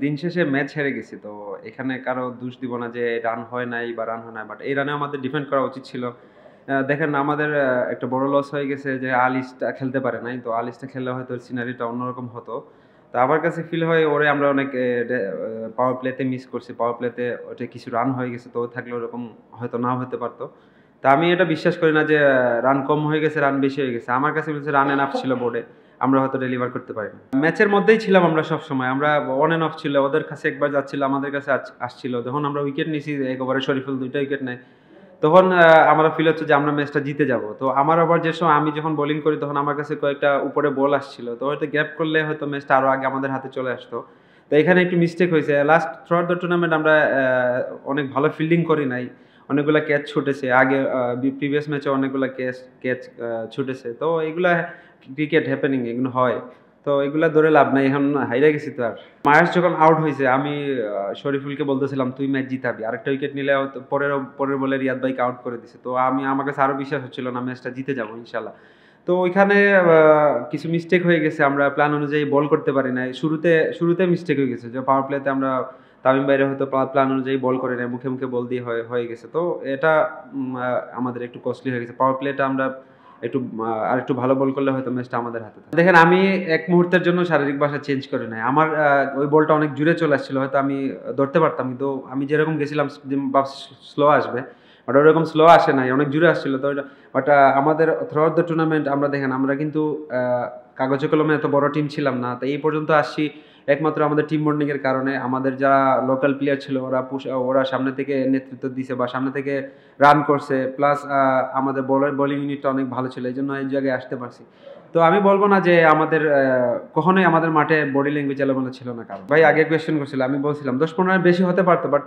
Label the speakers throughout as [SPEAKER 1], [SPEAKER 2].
[SPEAKER 1] দিন শেষে ম্যাচ হেরে গেছি। তো এখানে কারো দোষ দিব না যে রান হয় নাই বা রান হয় নাই। বাট এই রানে আমাদের ডিফেন্ড করা উচিত ছিল। দেখেন আমাদের একটা বড় লস হয়ে গেছে যে আলিসটা খেলতে পারে নাই। তো আলিসটা খেললে হয়তো সিনারিটা অন্যরকম হতো। তো আমার কাছে ফিল হয় ওরে আমরা অনেক পাওয়ার প্লেতে মিস করছি। পাওয়ার প্লেতে ওটা কিছু রান হয়ে গেছে। তো থাকলে ওরকম হয়তো নাও হতে পারত। তো আমি এটা বিশ্বাস করি না যে রান কম হয়ে গেছে, রান বেশি হয়ে গেছে। আমার কাছে মনে হচ্ছে রান এনাফ ছিল বোর্ডে। আমরা হয়তো ডেলিভার করতে পারিনি। ম্যাচের মধ্যেই ছিলাম আমরা সবসময়। আমরা অন অ্যান্ড অফ ছিল। ওদের কাছে একবার যাচ্ছিল, আমাদের কাছে আসছিল। যখন আমরা উইকেট নিছি, এক ওভারে শরীফুল ২ টা উইকেট নেয়। তখন আমার ফিল হচ্ছে যে আমরা ম্যাচটা জিতে যাবো। তো আমার আবার যে সময় আমি যখন বোলিং করি তখন আমার কাছে কয়েকটা উপরে বল আসছিল। তো হয়তো গ্যাপ করলে হয়তো ম্যাচটা আরো আগে আমাদের হাতে চলে আসতো। তো এখানে একটু মিস্টেক হয়েছে। Last through out the tournament আমরা অনেক ভালো ফিল্ডিং করি নাই। অনেকগুলা ক্যাচ ছুটেছে। আগে প্রিভিয়াস ম্যাচে অনেকগুলা ক্যাচ ছুটেছে। তো এগুলা ক্রিকেট হ্যাপেনিং, এগুলো হয়। তো এগুলা ধরে লাভ নাই, এখন হাইরা গেছি তো আর। মায়াস যখন আউট হয়েছে আমি শরীফুলকে বলতেছিলাম তুই ম্যাচ জিতাবি, আরেকটা উইকেট নিলে হয়তো পরের বলে রিয়াদ ভাইকে আউট করে দিছে। তো আমার কাছে আরো বিশ্বাস হচ্ছিল না ম্যাচটা জিতে যাবো ইনশাল্লাহ। তো ওইখানে কিছু মিস্টেক হয়ে গেছে, আমরা প্ল্যান অনুযায়ী বল করতে পারি নাই। শুরুতে মিস্টেক হয়ে গেছে যে পাওয়ার প্লেতে আমরা তামিম বাইরে হয়তো প্ল্যান অনুযায়ী বল করে নাই, মুখে মুখে বল দিয়ে হয়ে গেছে। তো এটা আমাদের একটু কস্টলি হয়ে গেছে। পাওয়ার প্লেটা আমরা একটু আর একটু ভালো বল করলে হয়তো ম্যাচটা আমাদের হাতে থাকে। দেখেন আমি এক মুহূর্তের জন্য শারীরিক ভাষা চেঞ্জ করি নাই। আমার ওই বলটা অনেক জোরে চলে আসছিল, হয়তো আমি ধরতে পারতাম, কিন্তু আমি যেরকম গেছিলাম স্লো আসবে, বাট ওরকম স্লো আসে নাই, অনেক জোরে আসছিল। তো বাট আমাদের থ্রু আউট দ্য টুর্নামেন্ট আমরা দেখেন আমরা কিন্তু কাগজে কলমে এত বড় টিম ছিলাম না। তো এই পর্যন্ত আসছি একমাত্র আমাদের টিম বন্ডিং এর কারণে। আমাদের যারা লোকাল প্লেয়ার ছিল ওরা সামনে থেকে নেতৃত্ব দিছে বা সামনে থেকে রান করছে, প্লাস আমাদের বোলিং ইউনিটটা অনেক ভালো ছিল, এই জন্য এই জায়গায় আসতে পারছি। তো আমি বলবো না যে আমাদের কখনোই আমাদের মাঠে বডি ল্যাঙ্গুয়েজ এলোমেলো ছিল না। কারণ ভাই আগে কোয়েশ্চেন করছিল, আমি বলছিলাম ১০-১৫ বেশি হতে পারতো, বাট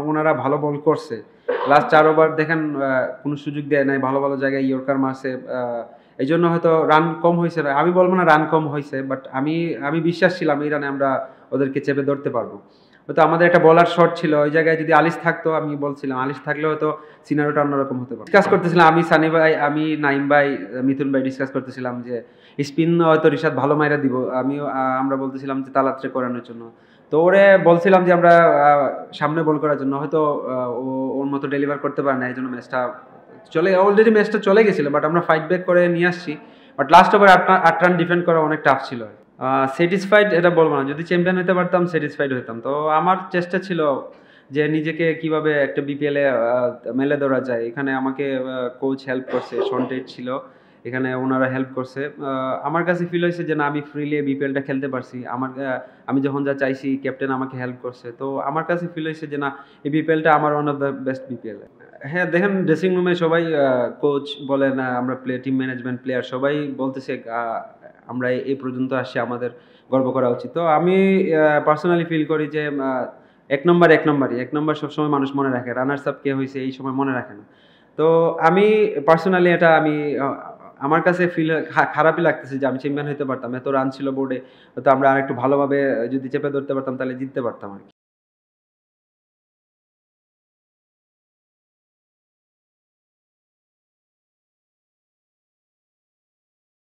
[SPEAKER 1] ওনারা ভালো বল করছে। লাস্ট ৪ ওভার দেখেন কোনো সুযোগ দেয় নাই, ভালো ভালো জায়গায় ইয়র্কার মারছে। এই জন্য হয়তো রান কম হয়েছে। আমি বলবো না রান কম হয়েছে, বাট আমি বিশ্বাস ছিলাম এই রানে আমরা ওদেরকে চেপে ধরতে পারবো। হয়তো আমাদের একটা বলার শট ছিল, ওই জায়গায় যদি আলিস থাকতো, আমি বলছিলাম আলিস থাকলে হয়তো সিনারিওটা অন্যরকম হতে পারে। ডিসকাস করতেছিলাম আমি, সানি ভাই, আমি, নাইম ভাই, মিথুন ভাই ডিসকাস করতেছিলাম যে স্পিন হয়তো রিশাদ ভালো মাইরা দিব। আমরা বলতেছিলাম যে তালাত্রে করানোর জন্য। তো ওরে বলছিলাম যে আমরা সামনে বল করার জন্য, হয়তো ওর মতো ডেলিভার করতে পারে না, এই জন্য অলরেডি ম্যাচটা চলে গেছিল, বাট আমরা ফাইট ব্যাক করে নিয়ে আসছি। But last over ৮ run defend করা অনেক টাফ ছিল। স্যাটিসফাইড এটা বলবো না, যদি চ্যাম্পিয়ন হতে পারতাম স্যাটিসফাইড হতাম। তো আমার চেষ্টা ছিল যে নিজেকে কিভাবে একটা বিপিএল এ মেলে ধরা যায়। এখানে আমাকে কোচ হেল্প করছে, সন্টেট ছিল এখানে, ওনারা হেল্প করছে। আমার কাছে ফিল হয়েছে যে না, আমি ফ্রিলি বিপিএলটা খেলতে পারছি। আমি যখন যা চাইছি ক্যাপ্টেন আমাকে হেল্প করছে। তো আমার কাছে ফিল হয়েছে যে না, এই বিপিএলটা আমার one of the best BPL. হ্যাঁ দেখেন ড্রেসিং রুমে সবাই, কোচ বলেন, আমরা টিম ম্যানেজমেন্ট, প্লেয়ার সবাই বলতেছে আমরা এই পর্যন্ত আসছি, আমাদের গর্ব করা উচিত। তো আমি পার্সোনালি ফিল করি যে এক নম্বর সবসময় মানুষ মনে রাখে, রানার্স আপ কে হয়েছে এই সময় মনে রাখে না। তো আমি পার্সোনালি এটা আমার কাছে খারাপই লাগতেছে যে আমি চ্যাম্পিয়ন হতে পারতাম। এত রান ছিল বোর্ডে, হয়তো আমরা আরেকটু ভালোভাবে যদি চেপে ধরতে পারতাম তাহলে জিততে পারতাম আর কি।